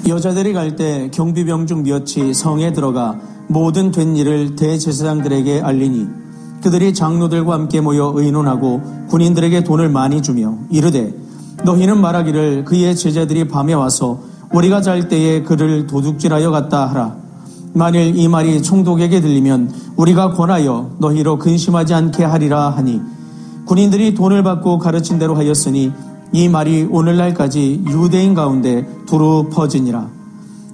여자들이 갈 때 경비병 중 몇이 성에 들어가 모든 된 일을 대제사장들에게 알리니 그들이 장로들과 함께 모여 의논하고 군인들에게 돈을 많이 주며 이르되 너희는 말하기를 그의 제자들이 밤에 와서 우리가 잘 때에 그를 도둑질하여 갔다 하라. 만일 이 말이 총독에게 들리면 우리가 권하여 너희로 근심하지 않게 하리라 하니 군인들이 돈을 받고 가르친 대로 하였으니 이 말이 오늘날까지 유대인 가운데 두루 퍼지니라.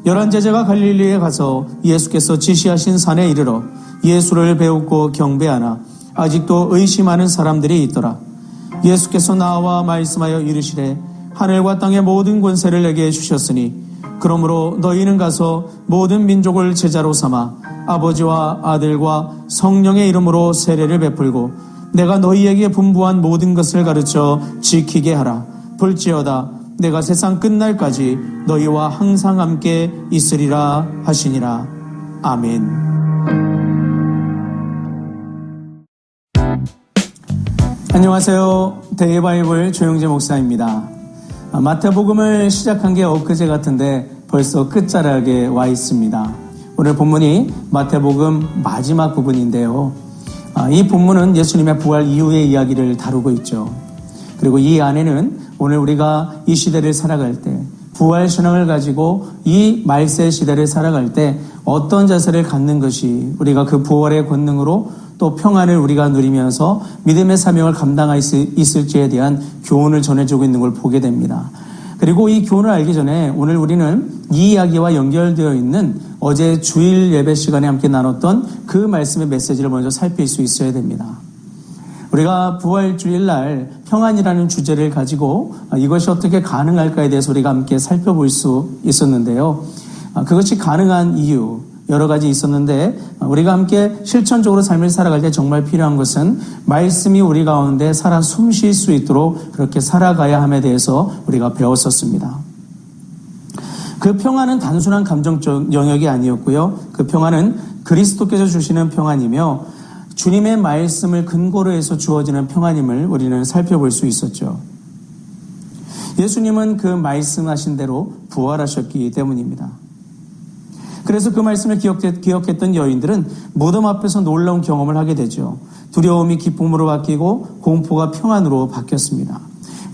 11 제자가 갈릴리에 가서 예수께서 지시하신 산에 이르러 예수를 배우고 경배하나 아직도 의심하는 사람들이 있더라. 예수께서 나와 말씀하여 이르시되 하늘과 땅의 모든 권세를 내게 주셨으니 그러므로 너희는 가서 모든 민족을 제자로 삼아 아버지와 아들과 성령의 이름으로 세례를 베풀고 내가 너희에게 분부한 모든 것을 가르쳐 지키게 하라. 볼지어다 내가 세상 끝날까지 너희와 항상 함께 있으리라 하시니라. 아멘. 안녕하세요. 대바이블 조영재 목사입니다. 마태복음을 시작한 게 엊그제 같은데 벌써 끝자락에 와 있습니다. 오늘 본문이 마태복음 마지막 부분인데요. 이 본문은 예수님의 부활 이후의 이야기를 다루고 있죠. 그리고 이 안에는 오늘 우리가 이 시대를 살아갈 때 부활 신앙을 가지고 이 말세 시대를 살아갈 때 어떤 자세를 갖는 것이 우리가 그 부활의 권능으로 또 평안을 우리가 누리면서 믿음의 사명을 감당할 수 있을지에 대한 교훈을 전해주고 있는 걸 보게 됩니다. 그리고 이 교훈을 알기 전에 오늘 우리는 이 이야기와 연결되어 있는 어제 주일 예배 시간에 함께 나눴던 그 말씀의 메시지를 먼저 살필 수 있어야 됩니다. 우리가 부활주일날 평안이라는 주제를 가지고 이것이 어떻게 가능할까에 대해서 우리가 함께 살펴볼 수 있었는데요. 그것이 가능한 이유 여러 가지 있었는데 우리가 함께 실천적으로 삶을 살아갈 때 정말 필요한 것은 말씀이 우리 가운데 살아 숨 쉴 수 있도록 그렇게 살아가야 함에 대해서 우리가 배웠었습니다. 그 평안은 단순한 감정적 영역이 아니었고요. 그 평안은 그리스도께서 주시는 평안이며 주님의 말씀을 근거로 해서 주어지는 평안임을 우리는 살펴볼 수 있었죠. 예수님은 그 말씀하신 대로 부활하셨기 때문입니다. 그래서 그 말씀을 기억했던 여인들은 무덤 앞에서 놀라운 경험을 하게 되죠. 두려움이 기쁨으로 바뀌고 공포가 평안으로 바뀌었습니다.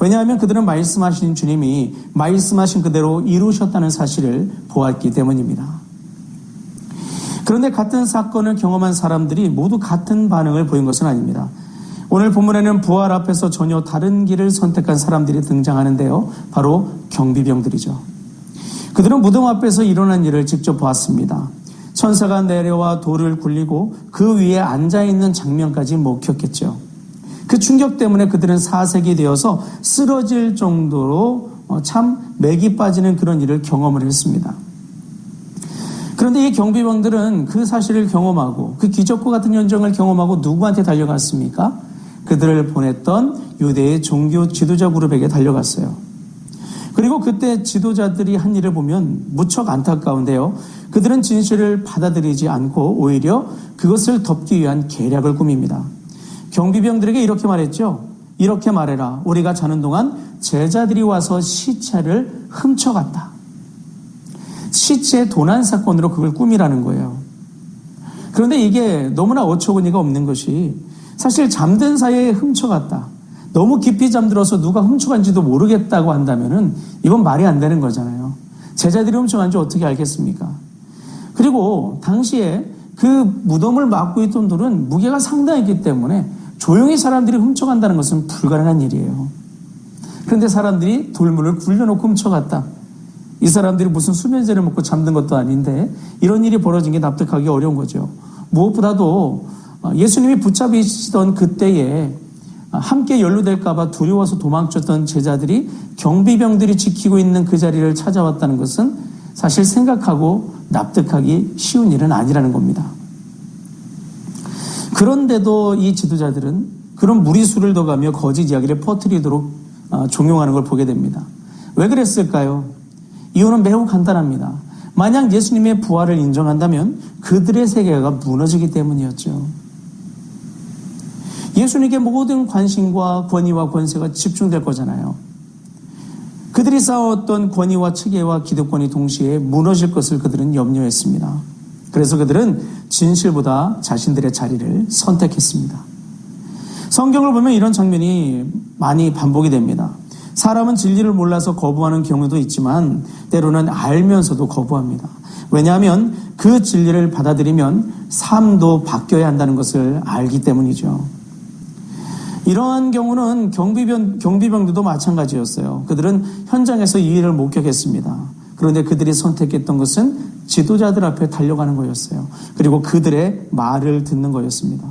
왜냐하면 그들은 말씀하신 주님이 말씀하신 그대로 이루셨다는 사실을 보았기 때문입니다. 그런데 같은 사건을 경험한 사람들이 모두 같은 반응을 보인 것은 아닙니다. 오늘 본문에는 부활 앞에서 전혀 다른 길을 선택한 사람들이 등장하는데요. 바로 경비병들이죠. 그들은 무덤 앞에서 일어난 일을 직접 보았습니다. 천사가 내려와 돌을 굴리고 그 위에 앉아있는 장면까지 목격했죠. 그 충격 때문에 그들은 사색이 되어서 쓰러질 정도로 참 맥이 빠지는 그런 일을 경험을 했습니다. 그런데 이 경비병들은 그 사실을 경험하고 그 기적과 같은 현장을 경험하고 누구한테 달려갔습니까? 그들을 보냈던 유대의 종교 지도자 그룹에게 달려갔어요. 그리고 그때 지도자들이 한 일을 보면 무척 안타까운데요. 그들은 진실을 받아들이지 않고 오히려 그것을 덮기 위한 계략을 꾸밉니다. 경비병들에게 이렇게 말했죠. 이렇게 말해라. 우리가 자는 동안 제자들이 와서 시체를 훔쳐갔다. 시체 도난 사건으로 그걸 꾸미라는 거예요. 그런데 이게 너무나 어처구니가 없는 것이 사실 잠든 사이에 훔쳐갔다. 너무 깊이 잠들어서 누가 훔쳐간지도 모르겠다고 한다면은 이건 말이 안 되는 거잖아요. 제자들이 훔쳐간지 어떻게 알겠습니까? 그리고 당시에 그 무덤을 막고 있던 돌은 무게가 상당했기 때문에 조용히 사람들이 훔쳐간다는 것은 불가능한 일이에요. 그런데 사람들이 돌문을 굴려놓고 훔쳐갔다. 이 사람들이 무슨 수면제를 먹고 잠든 것도 아닌데 이런 일이 벌어진 게 납득하기 어려운 거죠. 무엇보다도 예수님이 붙잡히시던 그때에 함께 연루될까봐 두려워서 도망쳤던 제자들이 경비병들이 지키고 있는 그 자리를 찾아왔다는 것은 사실 생각하고 납득하기 쉬운 일은 아니라는 겁니다. 그런데도 이 지도자들은 그런 무리수를 둬가며 거짓 이야기를 퍼뜨리도록 종용하는 걸 보게 됩니다. 왜 그랬을까요? 이유는 매우 간단합니다. 만약 예수님의 부활을 인정한다면 그들의 세계가 무너지기 때문이었죠. 예수님께 모든 관심과 권위와 권세가 집중될 거잖아요. 그들이 쌓아왔던 권위와 체계와 기득권이 동시에 무너질 것을 그들은 염려했습니다. 그래서 그들은 진실보다 자신들의 자리를 선택했습니다. 성경을 보면 이런 장면이 많이 반복이 됩니다. 사람은 진리를 몰라서 거부하는 경우도 있지만 때로는 알면서도 거부합니다. 왜냐하면 그 진리를 받아들이면 삶도 바뀌어야 한다는 것을 알기 때문이죠. 이러한 경우는 경비병들도 마찬가지였어요. 그들은 현장에서 이 일을 목격했습니다. 그런데 그들이 선택했던 것은 지도자들 앞에 달려가는 거였어요. 그리고 그들의 말을 듣는 거였습니다.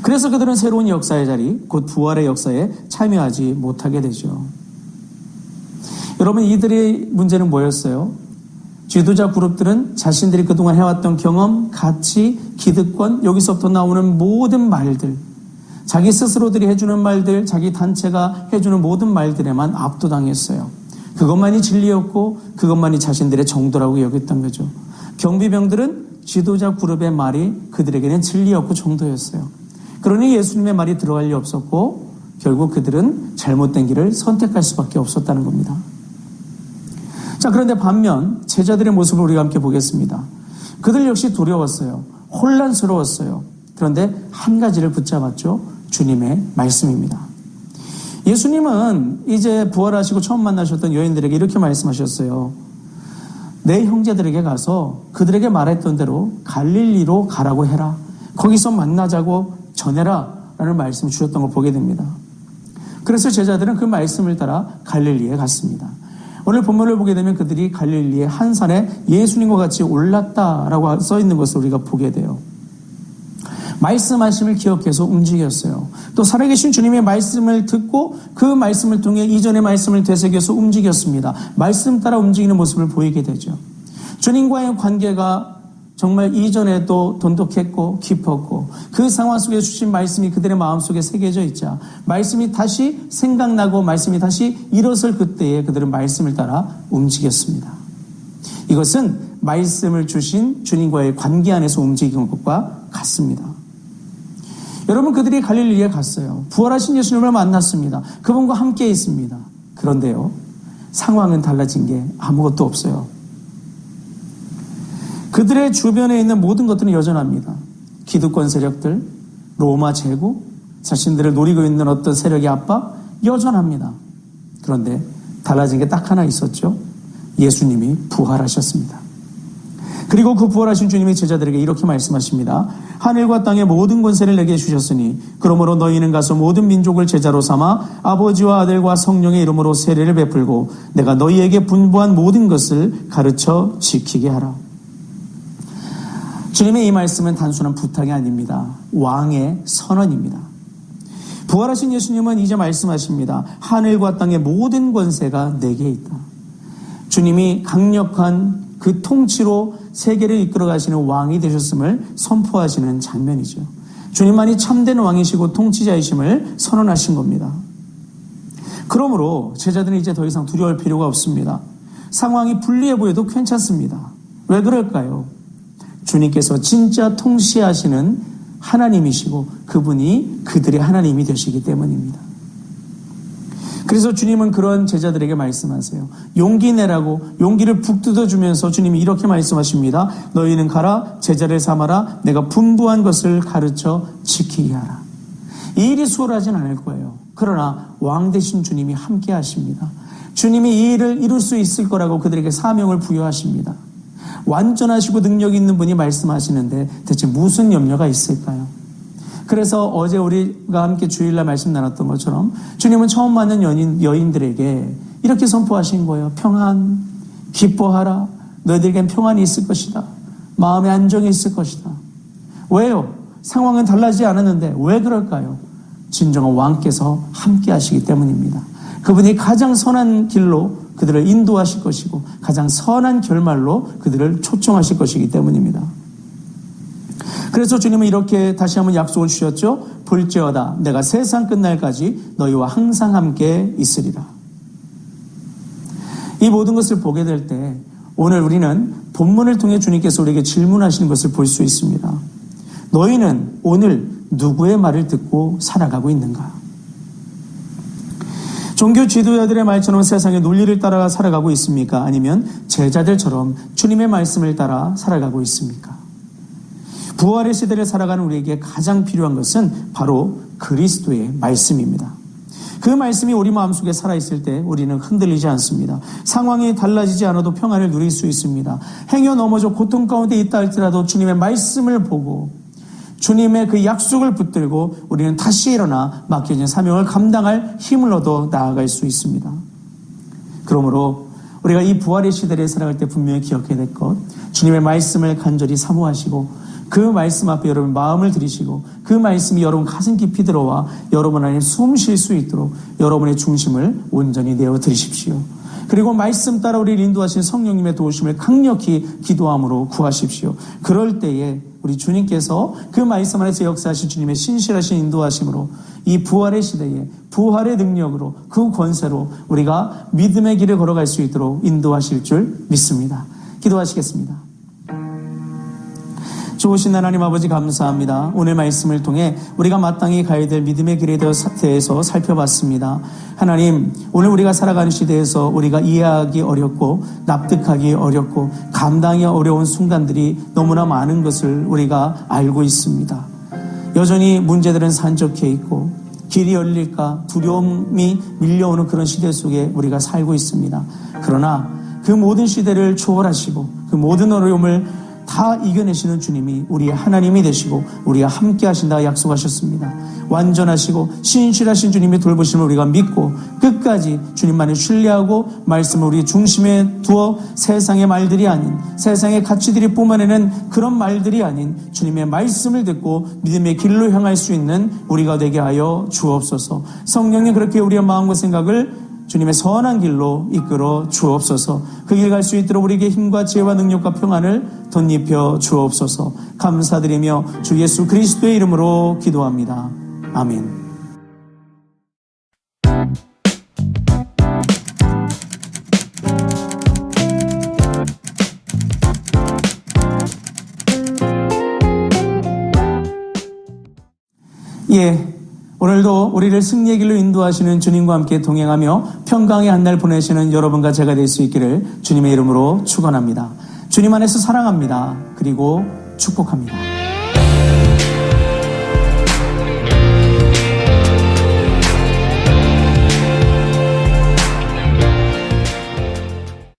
그래서 그들은 새로운 역사의 자리, 곧 부활의 역사에 참여하지 못하게 되죠. 여러분, 이들의 문제는 뭐였어요? 지도자 그룹들은 자신들이 그동안 해왔던 경험, 가치, 기득권, 여기서부터 나오는 모든 말들, 자기 스스로들이 해주는 말들, 자기 단체가 해주는 모든 말들에만 압도당했어요. 그것만이 진리였고 그것만이 자신들의 정도라고 여겼던 거죠. 경비병들은 지도자 그룹의 말이 그들에게는 진리였고 정도였어요. 그러니 예수님의 말이 들어갈 리 없었고 결국 그들은 잘못된 길을 선택할 수밖에 없었다는 겁니다. 자, 그런데 반면 제자들의 모습을 우리가 함께 보겠습니다. 그들 역시 두려웠어요. 혼란스러웠어요. 그런데 한 가지를 붙잡았죠. 주님의 말씀입니다. 예수님은 이제 부활하시고 처음 만나셨던 여인들에게 이렇게 말씀하셨어요. 내 형제들에게 가서 그들에게 말했던 대로 갈릴리로 가라고 해라. 거기서 만나자고 전해라 라는 말씀을 주셨던 걸 보게 됩니다. 그래서 제자들은 그 말씀을 따라 갈릴리에 갔습니다. 오늘 본문을 보게 되면 그들이 갈릴리의 한 산에 예수님과 같이 올랐다라고 써 있는 것을 우리가 보게 돼요. 말씀하심을 기억해서 움직였어요. 또 살아계신 주님의 말씀을 듣고 그 말씀을 통해 이전의 말씀을 되새겨서 움직였습니다. 말씀 따라 움직이는 모습을 보이게 되죠. 주님과의 관계가 정말 이전에도 돈독했고 깊었고 그 상황 속에 주신 말씀이 그들의 마음속에 새겨져 있자 말씀이 다시 생각나고 말씀이 다시 일어설 그때에 그들은 말씀을 따라 움직였습니다. 이것은 말씀을 주신 주님과의 관계 안에서 움직인 것과 같습니다. 여러분, 그들이 갈릴리에 갔어요. 부활하신 예수님을 만났습니다. 그분과 함께 있습니다. 그런데요, 상황은 달라진 게 아무것도 없어요. 그들의 주변에 있는 모든 것들은 여전합니다. 기득권 세력들, 로마 제국, 자신들을 노리고 있는 어떤 세력의 압박, 여전합니다. 그런데 달라진 게 딱 하나 있었죠. 예수님이 부활하셨습니다. 그리고 그 부활하신 주님이 제자들에게 이렇게 말씀하십니다. 하늘과 땅의 모든 권세를 내게 주셨으니 그러므로 너희는 가서 모든 민족을 제자로 삼아 아버지와 아들과 성령의 이름으로 세례를 베풀고 내가 너희에게 분부한 모든 것을 가르쳐 지키게 하라. 주님의 이 말씀은 단순한 부탁이 아닙니다. 왕의 선언입니다. 부활하신 예수님은 이제 말씀하십니다. 하늘과 땅의 모든 권세가 내게 있다. 주님이 강력한 그 통치로 세계를 이끌어 가시는 왕이 되셨음을 선포하시는 장면이죠. 주님만이 참된 왕이시고 통치자이심을 선언하신 겁니다. 그러므로 제자들은 이제 더 이상 두려울 필요가 없습니다. 상황이 불리해 보여도 괜찮습니다. 왜 그럴까요? 주님께서 진짜 통치하시는 하나님이시고 그분이 그들의 하나님이 되시기 때문입니다. 그래서 주님은 그런 제자들에게 말씀하세요. 용기 내라고 용기를 북돋아주면서 주님이 이렇게 말씀하십니다. 너희는 가라, 제자를 삼아라, 내가 분부한 것을 가르쳐 지키게 하라. 이 일이 수월하진 않을 거예요. 그러나 왕 되신 주님이 함께 하십니다. 주님이 이 일을 이룰 수 있을 거라고 그들에게 사명을 부여하십니다. 완전하시고 능력 있는 분이 말씀하시는데 대체 무슨 염려가 있을까요? 그래서 어제 우리가 함께 주일날 말씀 나눴던 것처럼 주님은 처음 만난 여인들에게 이렇게 선포하신 거예요. 평안, 기뻐하라. 너희들에겐 평안이 있을 것이다. 마음의 안정이 있을 것이다. 왜요? 상황은 달라지지 않았는데 왜 그럴까요? 진정한 왕께서 함께 하시기 때문입니다. 그분이 가장 선한 길로 그들을 인도하실 것이고 가장 선한 결말로 그들을 초청하실 것이기 때문입니다. 그래서 주님은 이렇게 다시 한번 약속을 주셨죠. 볼지어다 내가 세상 끝날까지 너희와 항상 함께 있으리라. 이 모든 것을 보게 될 때 오늘 우리는 본문을 통해 주님께서 우리에게 질문하시는 것을 볼 수 있습니다. 너희는 오늘 누구의 말을 듣고 살아가고 있는가? 종교 지도자들의 말처럼 세상의 논리를 따라 살아가고 있습니까? 아니면 제자들처럼 주님의 말씀을 따라 살아가고 있습니까? 부활의 시대를 살아가는 우리에게 가장 필요한 것은 바로 그리스도의 말씀입니다. 그 말씀이 우리 마음속에 살아있을 때 우리는 흔들리지 않습니다. 상황이 달라지지 않아도 평안을 누릴 수 있습니다. 행여 넘어져 고통 가운데 있다 할지라도 주님의 말씀을 보고 주님의 그 약속을 붙들고 우리는 다시 일어나 맡겨진 사명을 감당할 힘을 얻어 나아갈 수 있습니다. 그러므로 우리가 이 부활의 시대를 살아갈 때 분명히 기억해야 될 것, 주님의 말씀을 간절히 사모하시고 그 말씀 앞에 여러분 마음을 들이시고 그 말씀이 여러분 가슴 깊이 들어와 여러분 안에 숨 쉴 수 있도록 여러분의 중심을 온전히 내어 드리십시오. 그리고 말씀 따라 우리를 인도하신 성령님의 도우심을 강력히 기도함으로 구하십시오. 그럴 때에 우리 주님께서 그 말씀 안에서 역사하신 주님의 신실하신 인도하심으로 이 부활의 시대에 부활의 능력으로 그 권세로 우리가 믿음의 길을 걸어갈 수 있도록 인도하실 줄 믿습니다. 기도하시겠습니다. 좋으신 하나님 아버지 감사합니다. 오늘 말씀을 통해 우리가 마땅히 가야 될 믿음의 길에 대해서 살펴봤습니다. 하나님, 오늘 우리가 살아가는 시대에서 우리가 이해하기 어렵고 납득하기 어렵고 감당이 어려운 순간들이 너무나 많은 것을 우리가 알고 있습니다. 여전히 문제들은 산적해 있고 길이 열릴까 두려움이 밀려오는 그런 시대 속에 우리가 살고 있습니다. 그러나 그 모든 시대를 초월하시고 그 모든 어려움을 다 이겨내시는 주님이 우리의 하나님이 되시고 우리와 함께 하신다 약속하셨습니다. 완전하시고 신실하신 주님의 돌보심을 우리가 믿고 끝까지 주님만을 신뢰하고 말씀을 우리 중심에 두어 세상의 말들이 아닌 세상의 가치들이 뿜어내는 그런 말들이 아닌 주님의 말씀을 듣고 믿음의 길로 향할 수 있는 우리가 되게 하여 주옵소서. 성령님 그렇게 우리의 마음과 생각을 주님의 선한 길로 이끌어 주옵소서. 그 길 갈 수 있도록 우리에게 힘과 지혜와 능력과 평안을 덧입혀 주옵소서. 감사드리며 주 예수 그리스도의 이름으로 기도합니다. 아멘. 오늘도 우리를 승리의 길로 인도하시는 주님과 함께 동행하며 평강의 한 날 보내시는 여러분과 제가 될 수 있기를 주님의 이름으로 축원합니다. 주님 안에서 사랑합니다. 그리고 축복합니다.